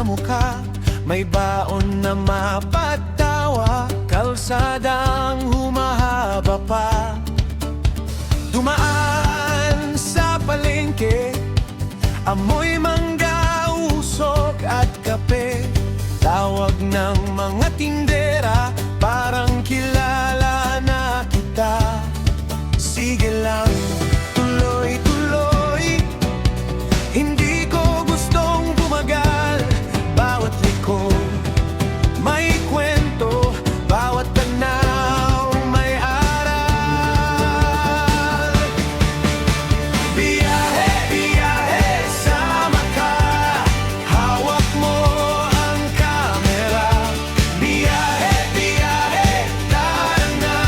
na mukha, may baon na mapagtawa, kalsadang humahaba pa. Dumaan sa palengke, amoy mangga, usok at kape. Tawag ng mga tindera, parang kilala na kita. Sige lang, tuloy-tuloy, hindi ko gustong bumagal. Bawat likod may kwento, bawat tanaw may aral. Biyahe, biyahe, sama ka, hawak mo ang kamera. Biyahe, biyahe, tara na,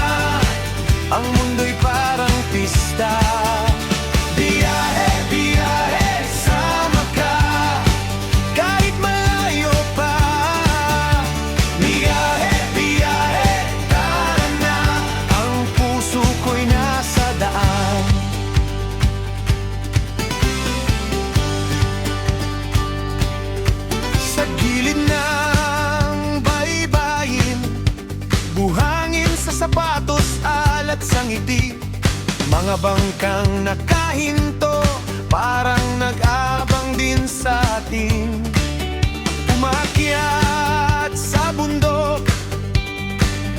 ang mundo'y parang pista. Biyahe, biyahe, sama ka, kahit malayo pa. Biyahe, biyahe, tara na, ang puso ko'y nasa daan. Sa gilid ng baybayin, buhangin sa sapatos, alat sa ngiti. Mga bangkang nakahinto, parang nag-abang din sa atin. Umakyat sa bundok,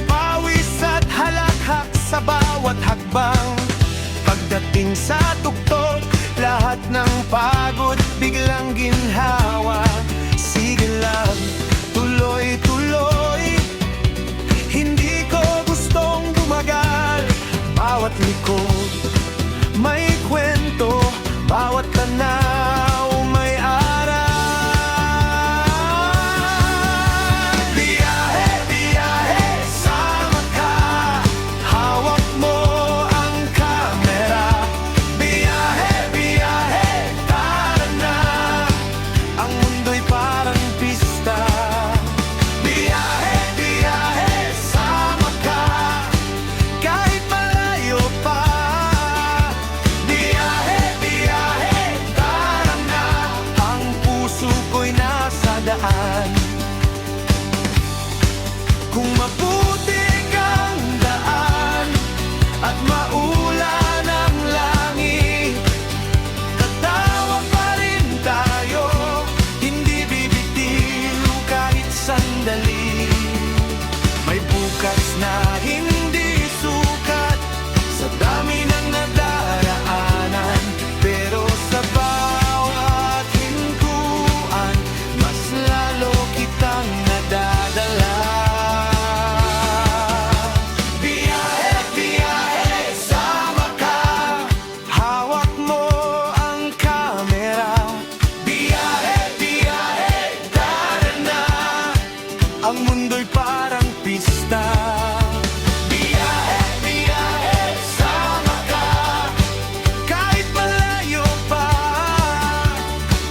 pawis at halakhak sa bawat hakbang. Pagdating sa tuktok, lahat ng pagod biglang ginhawa. Sige lang, tuloy-tuloy, hindi ko gustong bumagal. Bawat likod may kwento, bawat tanaw may aral. Biyahe, biyahe, sama ka, hawak mo ang kamera. Biyahe, biyahe, tara na, ang mundo'y parang pista. Biyahe, biyahe, sama ka, kahit malayo pa. Biyahe, biyahe, tara na, ang puso ko'y nasa daan. Kung maputi kang daan at maulan ang langit, tatawa pa rin tayo, hindi bibitiw kahit sandali. May bukas na hindi sukat sa dami ng nadaraanan, pero sa bawat hintuan, mas lalo kitang nadadala. Biyahe, biyahe, sama ka, hawak mo ang kamera. Biyahe, biyahe, tara na, ang mundo'y parang pista. Biyahe, biyahe, sama ka, kahit malayo pa.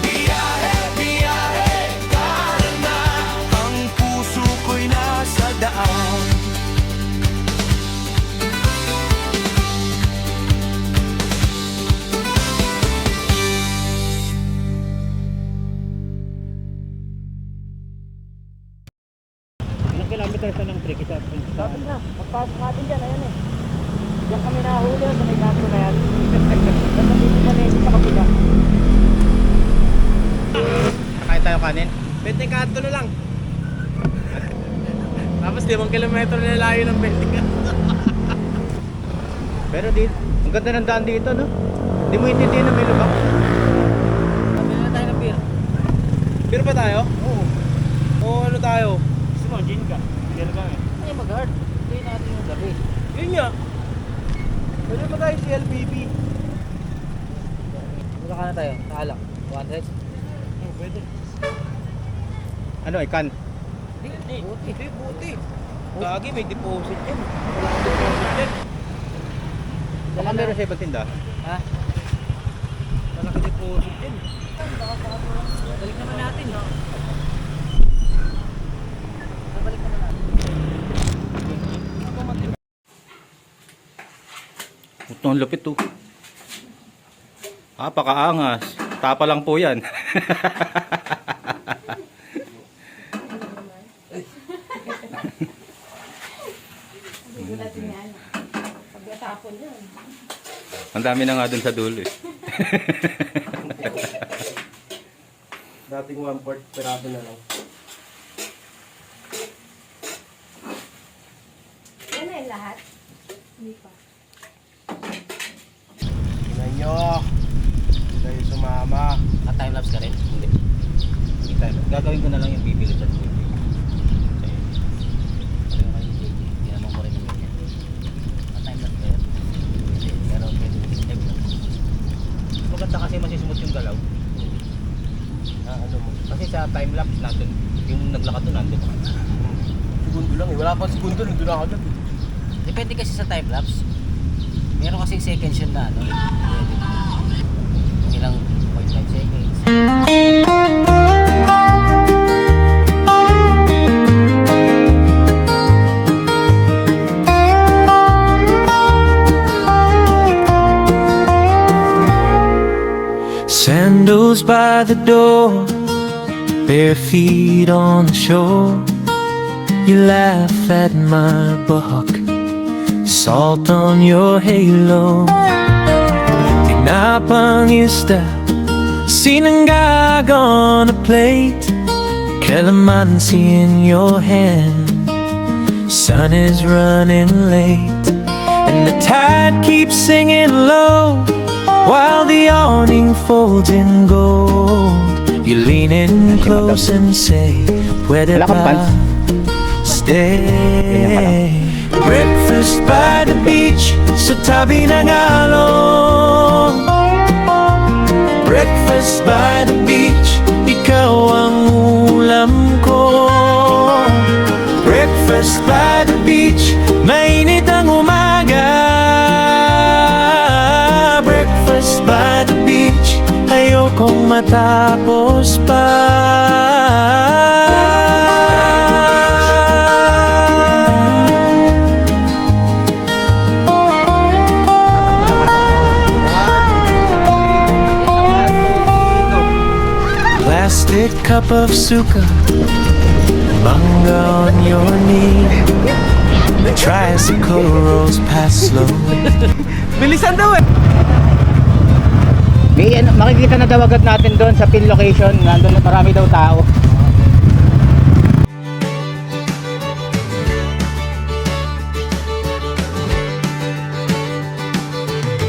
Biyahe, biyahe, tara na, ang puso ko'y nasa daan. Ilang kilometer sa ng trick sa Dapat na, pagpasok natin dyan, ayan eh. Diyan kami nahuli sa may kanto na yan. Dapat dito pa rin sa kapila. Kakain tayo kanin. 20 kanto na lang. Tapos 5 kilometro na layo ng 20 kanto. Pero di, ang ganda ng daan dito, no? Hindi mo intindihin na may lubak. Sabi na tayo ng beer. Beer ba tayo? Oo. O ano tayo? Gusto mo, gin ka. Beer ka eh. Ay, mag-hard. Hindi natin yung gabi. Yun nga. Pwede ba tayo si LPP? Mula ka na tayo, sa alak. 100. Oh, pwede. Ano, ikan? Hindi, buti. Hindi, buti. Gagi, may deposit yun. Walang deposit yan. Baka meron sa ibang tinda. Ha? Malaki deposit yan. Balik naman natin. Balik naman natin. Ito ang lupit to. Pakaangas. Tapa lang po yan. Ang dami na nga dun sa dulo eh. Dating 1/4 peraso na lang. Yan na yung lahat? Hindi pa. Tingnan nyo. Dahil sumama. Time-lapse ka rin? Hindi. Hindi tayo. Gagawin ko na lang yung bibili sa dulo. Pareho kayo ni JJ. Tinamang ko rin yung ganyan. Time-lapse ka yun? Hindi. Pero pwede time-lapse. Maganda kasi masismooth yung galaw. Ano mo? Kasi sa time-lapse nandun, yung naglakad doon nandun. Segundo lang eh. Wala pa segundo. Nandun na agad. Depende kasi sa time-lapse. Meron kasing second shot na ano. Pwede. Ilang 0.5 seconds. Sandals by the door, bare feet on the shore. You laugh at my buck, salt on your halo. Pinapangista, sinangag on a plate. Calamansi in your hand, sun is running late. And the tide keeps singing low, while the awning folds in gold. You lean in close and say, "Pwede Wala kang ba pants? stay?" Breakfast by the beach, sa tabi ng alon. Breakfast by the beach, ikaw ang ulam ko. Breakfast by the beach, mainit ang umaga. Breakfast by the beach, ayokong matapos pa. Plastic cup of suka, manga on your knee. The tricycle rolls past slow. Bilisan daw eh! May makikita na daw agad natin doon sa pin location. Nandun marami daw tao.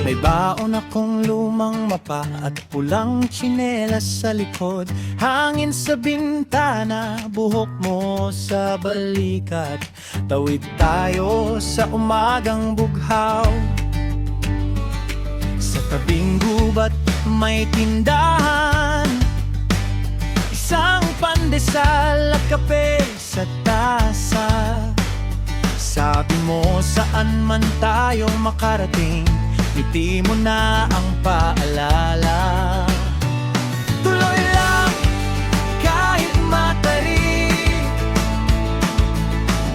May baon akong lumang mapa at pulang tsinelas sa likod. Hangin sa bintana, buhok mo sa balikat. Tawid tayo sa umagang bughaw. Sa tabing gubat may tindahan, isang pandesal at kape sa tasa. Sabi mo saan man tayo makarating, ngiti mo na ang paalala. Tuloy lang kahit matarik,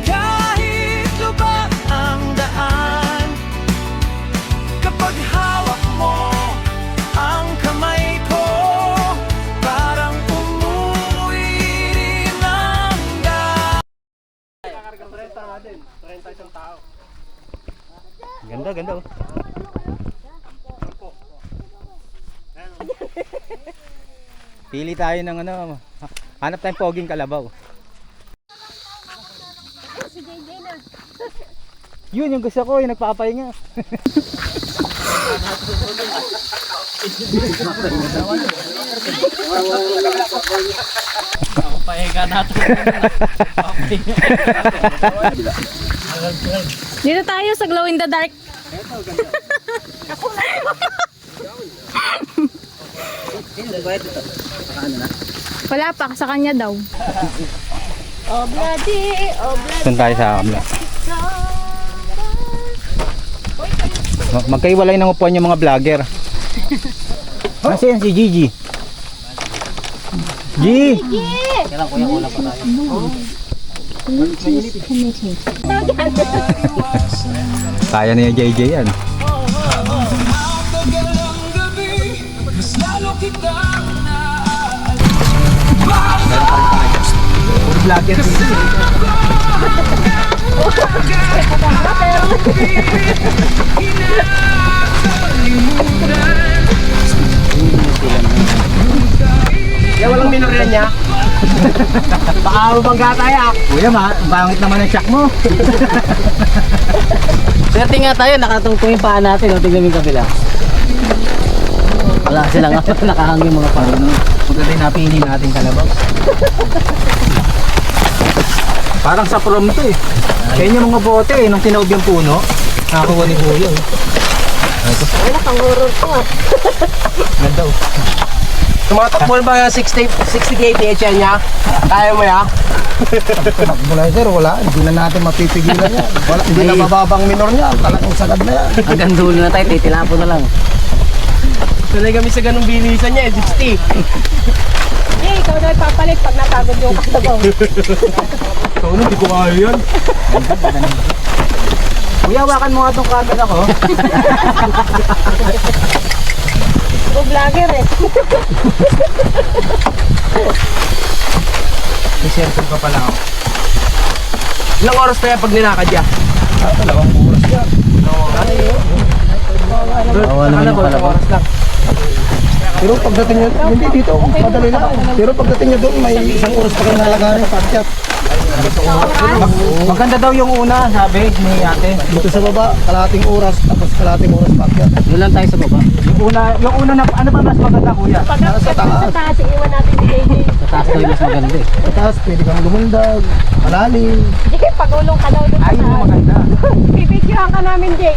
kahit lubak ang daan. Kapag hawak mo ang kamay ko, parang umuwi rin ang daan. Ganda, ganda oh. Pili tayo ng ano, hanap tayong poging kalabaw. Si JJ na. Yun yung gusto ko, yung nagpapahinga. Pahinga natin. Dito tayo sa glow in the dark. Wala pa, sa kanya daw. Oh bloody, oh bloody. Doon tayo sa kamla. Magkaiwalay ng upuan yung mga vlogger. Kasi yan si Gigi. G! Kailan kuya una pa tayo? Kaya niya JJ yan. Vlogger. Kaya walang minor yan niya. Baka mabangga tayo. Kuya, bangit naman ang shock mo. Swerte nga tayo, nakatungtong yung paa natin. O, tignan mo yung kabila. Wala silang nakahangin mga paa. Maganda yung napili natin kalabaw. Parang sa prom to eh. Kaya yung mga bote eh, nung tinaob yung puno, nakakuha ni Kuya eh. Ay, nakanguror ko ah. Ganda oh. Tumatakbo ba 60 kph yan niya? Kaya mo ya? Mula sir, wala. Hindi na natin mapipigilan yan. Wala, hindi na mababang minor niya. Talagang sagad na yan. Hanggang dulo na tayo, titilapo na lang. Sanay kami sa ganung bilisan niya, 60. Eh, ikaw na ipapalit pag natagod yung kalabaw. Ikaw na, di ko kaya yan. Kuya, hawakan mo nga itong camera ko. O vlogger eh. May cellphone ka pala ako. Ilang oras pa yan pag nilakad ya? Dalawang oras yan. Awa naman yung kalabaw. Pero pagdating niya, hindi dito, madali lang. Pero pagdating niya doon, may isang oras pa kayo nalagarin ng pakyat. Maganda daw yung una, sabi ni ate. Dito sa baba, kalahating oras, tapos kalahating oras pakyat. Doon lang tayo sa baba. Yung una na, ano ba mas maganda kuya? Sa taas, iwan natin ni JJ. Sa taas tayo mas maganda eh. Sa taas, pwede kang lumundag, malalim. JJ, pagulong ka daw doon sa Ayun yung taas. maganda. Bibidyohan ka namin, Jay.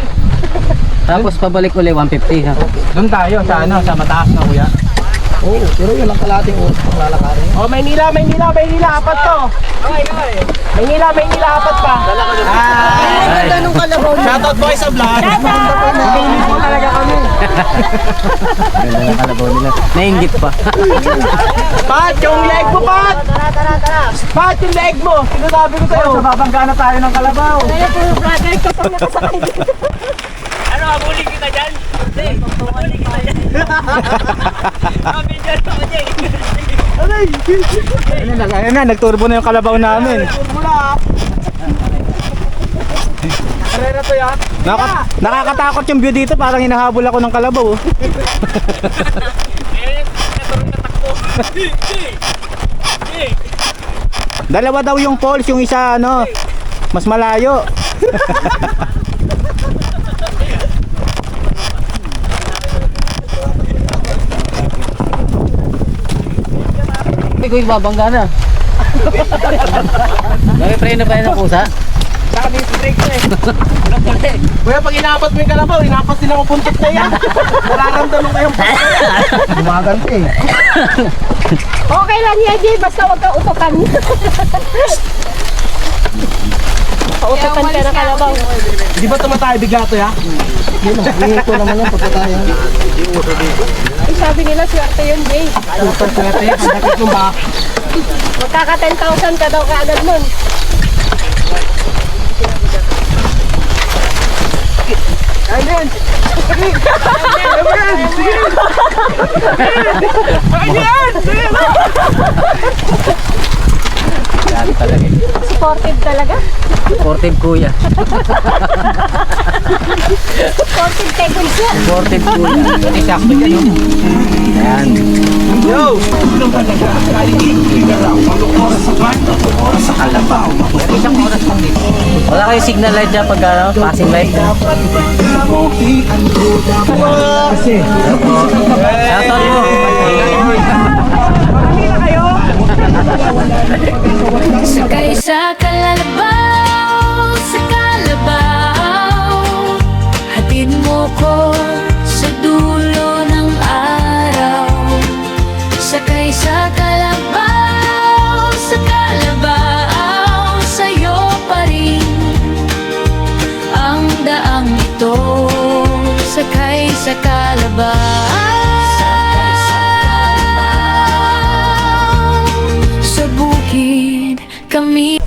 Tapos pabalik uli 150 ha. Doon tayo, sa ano, sa mataas na kuya. Oo, pero yun lang kalahating oras pang lalakarin. Oh, Maynila, apat to. Maynila, apat pa. Ang ganda nung kalabaw niya. Shoutout boys sa vlog. Nakikinig po talaga kami. Ganda ng kalabaw nila. Nainggit pa. Pat, yung leg mo, Pat! Pat, yung leg mo! Sinasabi ko sa'yo. Sa babangga na tayo ng kalabaw. Kaya po, vlogger ko pang nakasakay dito. Ano, habulin kita dyan? Hindi, habulin kita dyan. Habulin dyan ako dyan. Ayun na, nagturbo na yung kalabaw namin. Karera to ya. Nakakatakot yung view dito, parang hinahabol ako ng kalabaw. Oh. Ayun, naturong natakbo. Dalawa daw yung falls, yung isa ano, mas malayo. Ikaw yung babangga na. Nag-pray na ba yan ng pusa? Saka may break na eh. Kuya, pag inapat mo yung kalabaw, inapat din ako puntot na yan. Nararamdaman ko yung puntot na yan. Gumaganti eh. Okay lang yan, Jay. Basta huwag ka utokan. Pautokan ka na kalabaw. Di ba tumatay bigla to ya? Yun lang, hingin ko naman yan, pagkatayan. Ay, sabi nila, swerte yun, Jay. Super swerte, pagdating mo ba? Magkaka 10,000 ka daw kaagad nun. Ayan! Dali talaga eh. Supportive talaga. Supportive kuya. Supportive kay Kunsa. Supportive kuya. Eksakto dyan oh. Ayan. Yo! Isang oras lang dito. Wala kayo signal light dyan pag ano, passing light. Kasi, Shoutout mo. Sakay sa kalabaw, sa kalabaw, hatid mo ko sa dulo ng araw. Sakay sa kalabaw, sa'yo pa rin ang daang ito. Sakay sa kalabaw, sa bukid kami.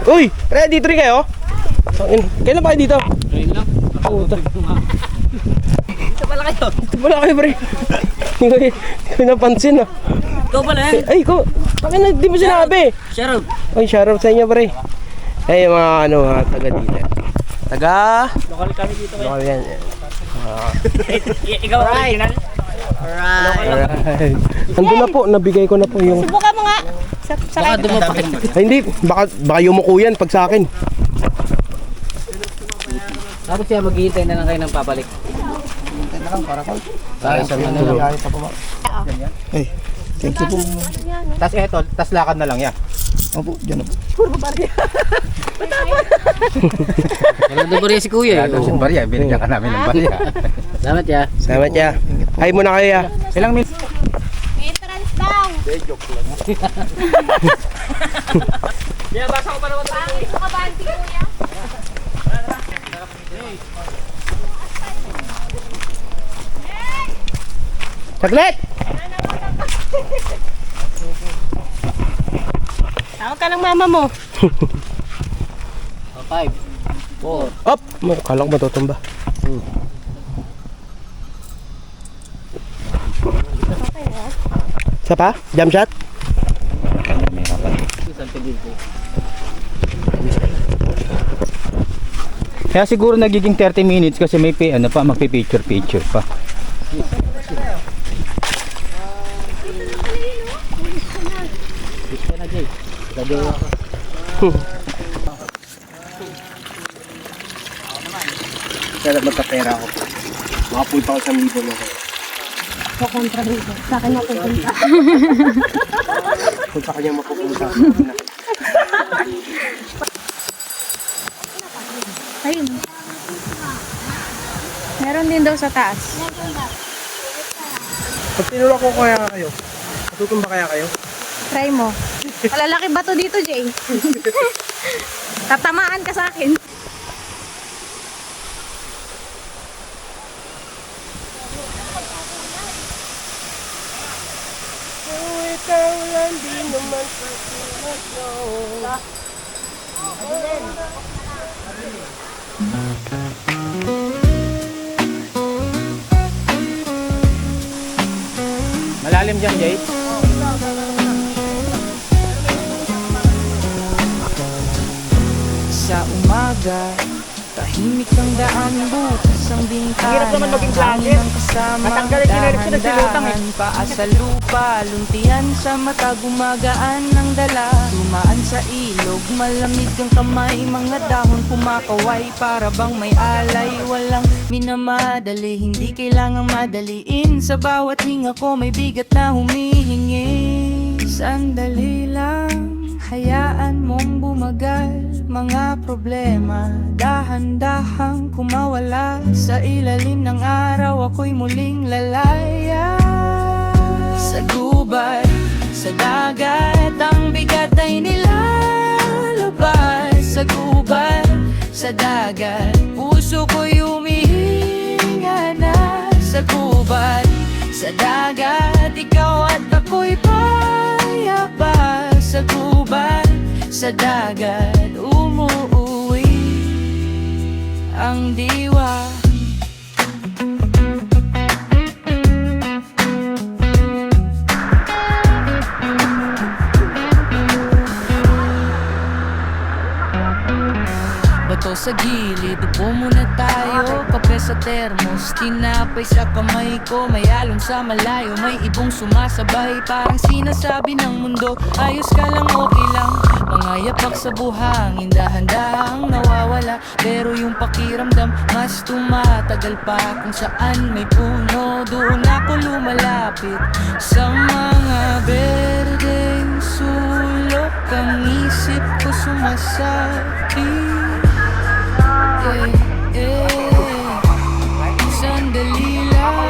Uy! Ready 3 kayo? Kailan ba kayo dito? Ngayon lang. Ito pala kayo? Ito pala kayo, pre. Hindi ko napansin ah. Ikaw pala yan. Ay, ikaw. Bakit na di mo sinabi? Shoutout. Ay, shoutout sa inyo, pre. Ay, mga ano, mga taga dito. Taga? Lokal kami dito kayo. Lokal yan. Ikaw original? Alright. Andun na po, nabigay ko na po yung... Subukan mo nga. Baka dumapakit. Ay, hindi, baka yumuko yan pag sa akin. Tapos siya maghihintay na lang kayo ng papalik. Hintay na lang para ko. Para sa ano lang. Ay, thank you po. Tas eto, tas lakad na lang yan. Opo, dyan na po. Wala doon barya si kuya. Kaya si Barya, binigyan ka namin ng Barya. Salamat ya. Salamat ya. Ay muna kayo ya. Ilang minutes? Entrance daw. Binabasa ko pa naman ito. Pangit ka ba, auntie kuya? Saglit! Tawag ka ng mama mo. 5, 4. Up! Kala ko matutumba. Isa pa? Jump shot? Kaya siguro nagiging 30 minutes kasi may ano pa, magpi-picture pa. Kaya magkapera ako. Makapoy pa ako sa libo mo. Kukontra dito. Sa akin na pupunta. Kung sa kanya mapupunta. Ayun. Meron din daw sa taas. Pag tinulak ko kaya kayo, matutumba kaya kayo? Try mo. Malalaki ba to dito, Jay? Tatamaan ka sa akin. Malalim dyan, Jay. Sa umaga, tahimik ang daan, butas ang bintana. Hirap naman maging vlogger. Matanggal yung kinirip ko na si Lutang eh. Paa sa lupa, luntian sa mata, gumagaan ng dala. Dumaan sa ilog, malamig ang kamay, mga dahon kumakaway, para bang may alay. Walang minamadali, hindi kailangang madaliin. Sa bawat hinga ko may bigat na humihingi. Sandali lang, hayaan mong bumagal. Mga problema, dahan-dahang kumawala. Sa ilalim ng araw, ako'y muling lalaya. Sa gubat, sa dagat, ang bigat ay nilalabas. Sa gubat, sa dagat, puso ko'y humihinga na. Sa gubat, sa dagat, ikaw at ako'y payapa. Sa gubat, sa dagat, umuuwi ang diwa. Bato sa gilid, upo muna tayo. Kape sa termos, tinapay sa kamay ko. May alon sa malayo, may ibong sumasabay. Parang sinasabi ng mundo, ayos ka lang, okay lang. Mga yapak sa buhangin, dahan-dahang nawawala. Pero yung pakiramdam, mas tumatagal pa. Kung saan may puno, doon ako lumalapit. Sa mga berdeng sulok, ang isip ko sumasakit. Sandali lang,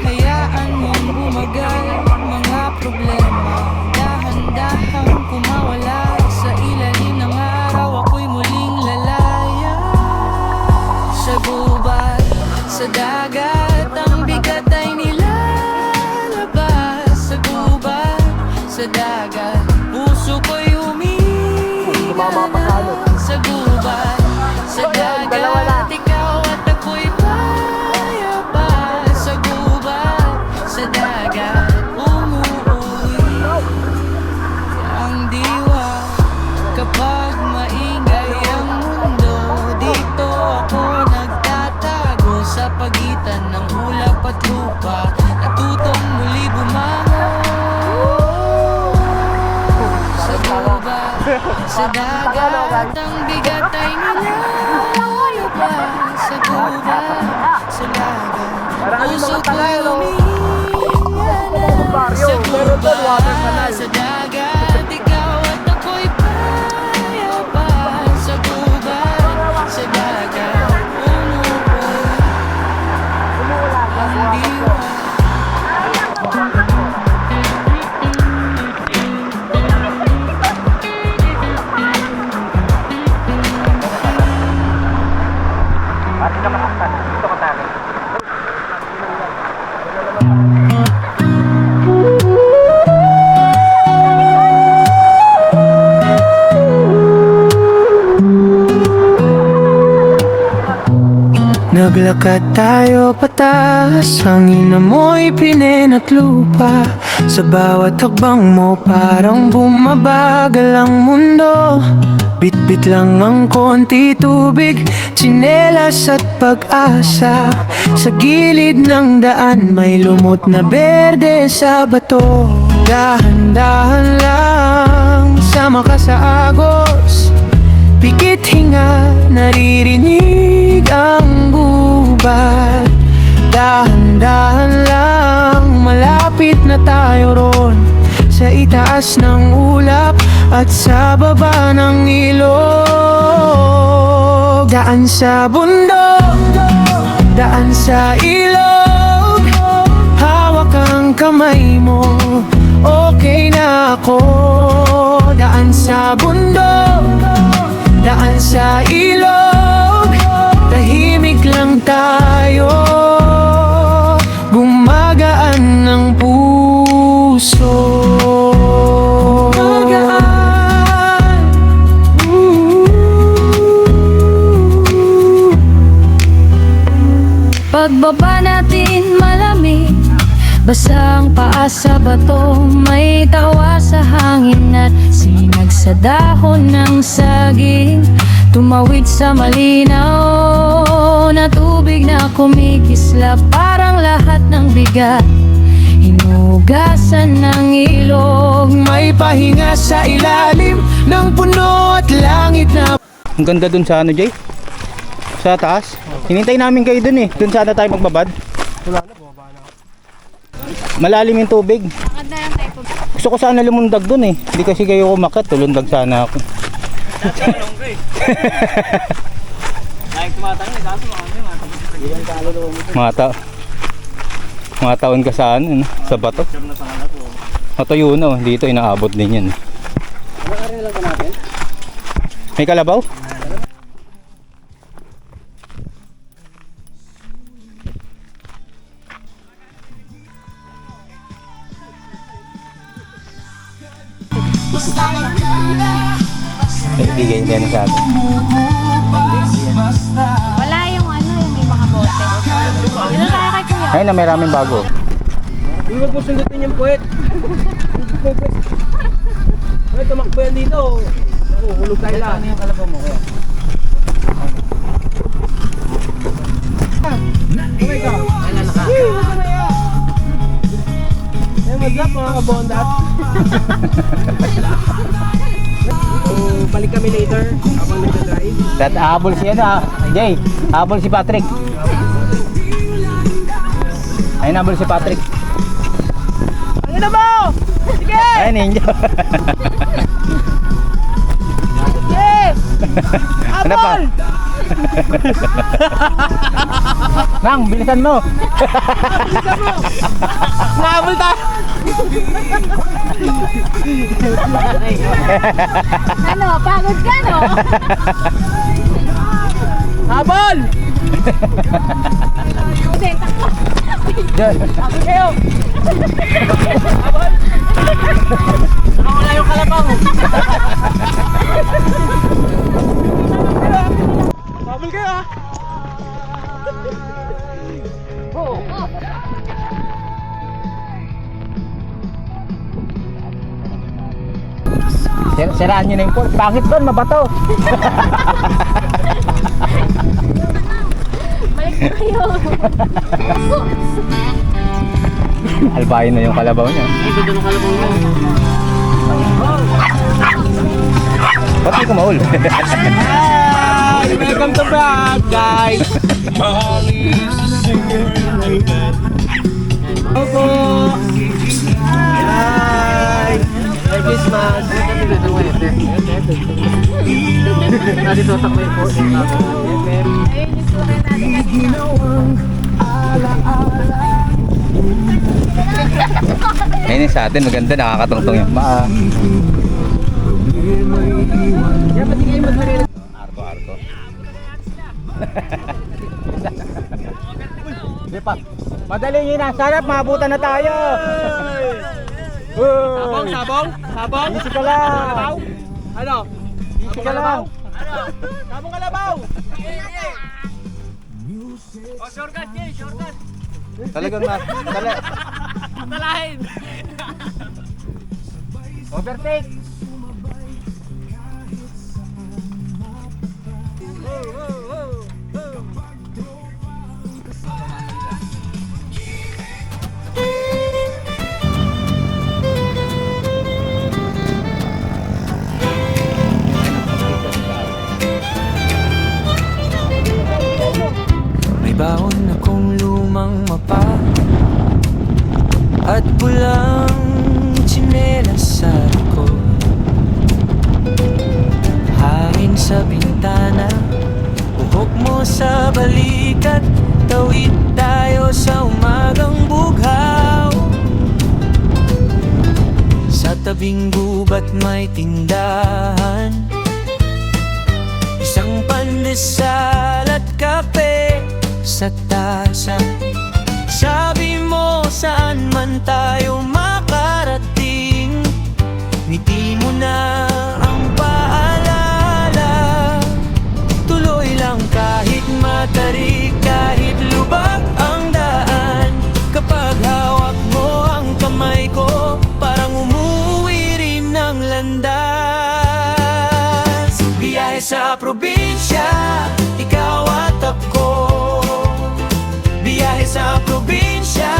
hayaan mong bumagal. Mga problema, dahan-dahang kumawala. Sa ilalim ng araw, ako'y muling lalaya. Sa gubat, sa dagat, ang bigat ay nilalabas. Sa gubat, sa dagat, puso ko'y humihinga. Sa gubat, sa dagat, ikaw at ako'y payapa. Sa gubat, sa dagat, umuuwi ang diwa. Kapag maingay ang mundo, dito ako nagtatago sa pagitan Sa dagat ang bigat ay nilalaro pa. Sa gubat, sa lagat, puso ko umiiyak na. Sa gubat, sa dagat, ikaw at ako'y payapan. Sa gubat, sa dagat, umuwan ang diwa. Naglakad tayo pataas, hangin amoy pinen at lupa. Sa bawat hakbang mo parang bumabagal ang mundo. Bit-bit lang ang konti tubig, tsinelas at pag-asa. Sa gilid ng daan may lumot na berde sa bato. Dahan-dahan lang, sama ka sa agos. Pikit hinga, naririnig ang gubat. Dahan-dahan lang, malapit na tayo ron. Sa itaas ng ulap at sa baba ng ilog. Daan sa bundok, daan sa ilog. Hawak ang kamay mo, okay na ako. Daan sa bundok, daan sa ilog. Tahimik lang tayo, gumagaan ng puso. Gumagaan. Pagbaba natin malamig, basang paa sa bato. May tawa sa hangin at sinag sa dahon ng saging. Tumawid sa malinaw na tubig na kumikislap. Parang lahat ng bigat hinugasan ng ilog. May pahinga sa ilalim ng puno at langit na. Ang ganda dun sa ano, Jay? Sa taas. Hinintay namin kayo dun eh. Dun sana tayo magbabad. Malalim yung tubig. Gusto ko sana lumundag dun eh. Hindi kasi kayo umakyat. Tulundag sana ako. Mga taon ka saan, ano, sa bato. Matuyo na, oh. Dito inaabot din yan. May kalabaw? Bigay niya na sa atin. Wala yung ano, yung may mga bote. Dito tayo kay Kuya. Ayun na, may raming bago. Hindi mo po sundutin yung puwet. Puwet, tumakbo yan dito. Hulog tayo lang. Ano yung kalabaw mo kaya? Okay ka. Kailan naka? What's up mga kabondat? Balik kami later habang nagdadrive. Habol si ano, Jay. Habol si Patrick. Ayun, habol si Patrick. Ang ina mo! Sige! Ayun, ninja. Sige! Ano pa? Nang, bilisan mo. Nahabol tayo! Ano, pagod ka, no? Habol! Kasi, takbo. Habol kayo! Habol! Nakawala yung kalabaw! Habol kayo ha! Siraan nyo na yung pool. Pangit doon, mabato. Balik na kayo. Albahin na yung kalabaw niya. Ito doon ang kalabaw mo. kumaul. Hi! Welcome to vlog, guys! Opo! Hi! Merry Christmas! Ayun sa atin, maganda, nakakatungtong yung paa. Arko. Di pa. Madaling yun na. Sarap, maabutan na tayo. Sabong, sabong, sabong. Easy ka lang. Ano? Easy ka lang. Sabong kalabaw. Oh, shortcut, Jay, shortcut. Talagang Matalahin. Overtake. May baon akong lumang mapa at pulang tsinelas sa likod. Hangin sa bintana, buhok mo sa balikat. Tawid tayo sa umagang bughaw. Sa tabing gubat may tindahan, isang pandesal at kape sa tasa. Sabi mo saan man tayo makarating, ngiti mo na ang paalala. Tuloy lang kahit matarik, kahit lubak ang daan. Kapag hawak mo ang kamay ko, parang umuwi rin ng landas. Biyahe sa probinsya, ikaw at ako. Biyahe sa probinsya,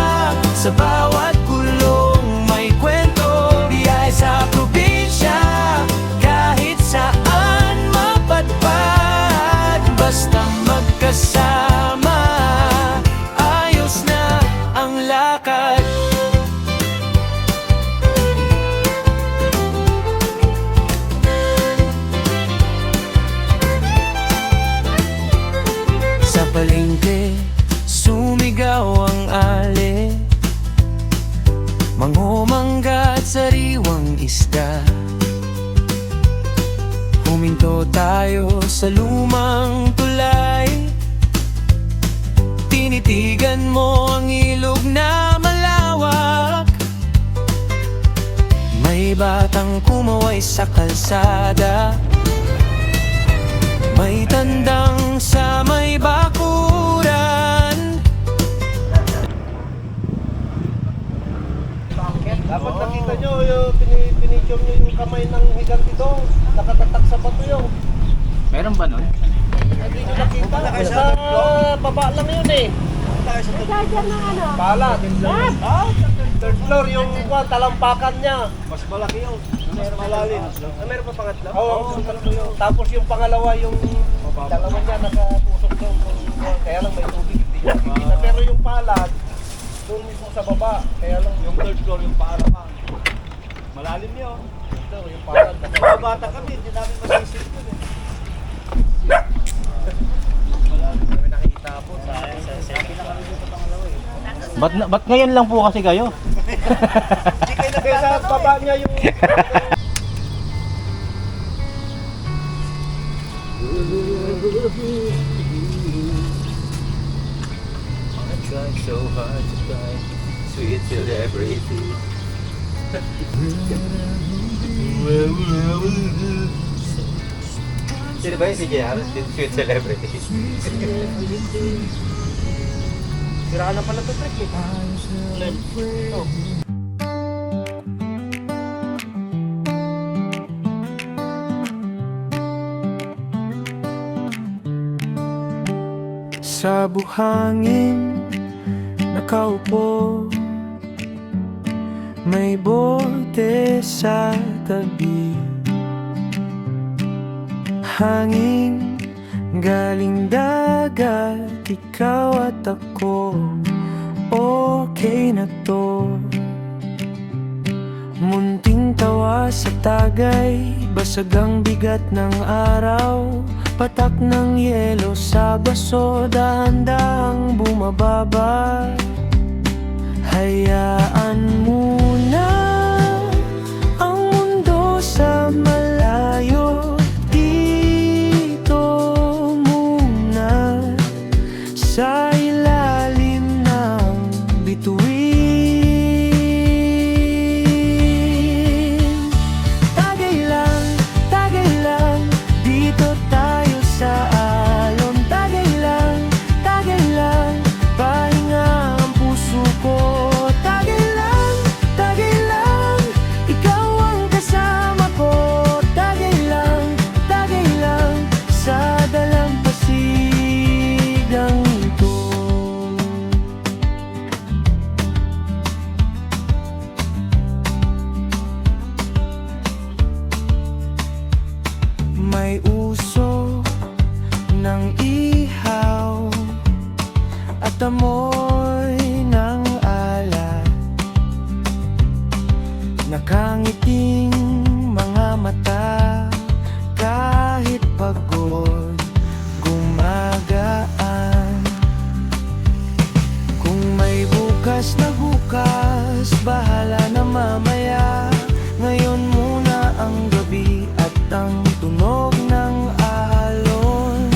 sa bawat kulong may kwento. Biyahe sa probinsya, kahit saan mapadpad. Basta magkasama, ayos na ang lakad. Sa palengke, sumigaw ang ale, manghumangga at sariwang isda. Huminto tayo sa lumang tulay, tinitigan mo ang ilog na malawak. May batang kumaway sa kalsada, may tandang sa may bakuran. Dapat nakita nyo, pinicture nyo yung kamay ng higante doon. Nakatatak sa bato yun. Meron ba nun? Hindi nyo nakita. Sa baba lang yun eh. Pala. Third floor, yung talampakan niya. Mas malaki yun. Meron malalim. Meron pa pangatlo? Oo, tapos yung pangalawa, yung dalawa niya nakatusok doon. Kaya lang may tubig. Hindi niya nakikita. Pero yung palad, doon mismo sa baba. Kaya lang yung third floor, yung paarapan. Malalim yun. Ito, yung palad. Mga bata kami, hindi namin masisip yun eh. Malalim kami nakikita po. Sabi na kami dito pangalawa eh. Ba't ngayon lang po kasi kayo? Hindi kayo na kaya sa baba niya yung... I tried so hard to find sweet celebrity. Sino ba yung si JR? Sweet celebrity. Sira na pala ito, Trek eh. Sa buhangin nakaupo, may bote sa tabi. hangin galing dagat, ikaw at ako, okay na to. Munting tawa sa tagay, basag ang bigat ng araw, patak ng yelo sa baso, dahan-dahang bumababa. Hayaan muna ang mundo sa malayo, dito muna sa ilalim ng bituin. Tagay lang, dito tayo sa alon. Tagay lang, pahinga ang puso ko. Tagay lang, ikaw ang kasama ko. Tagay lang, sa dalampasigang ito. May usok ng ihaw at amoy ng alak, nakangiting mga mata, kahit pagod gumagaan. Kung may bukas na bukas, bahala na mamaya. Ngayon muna ang gabi at ang tunog ng alon.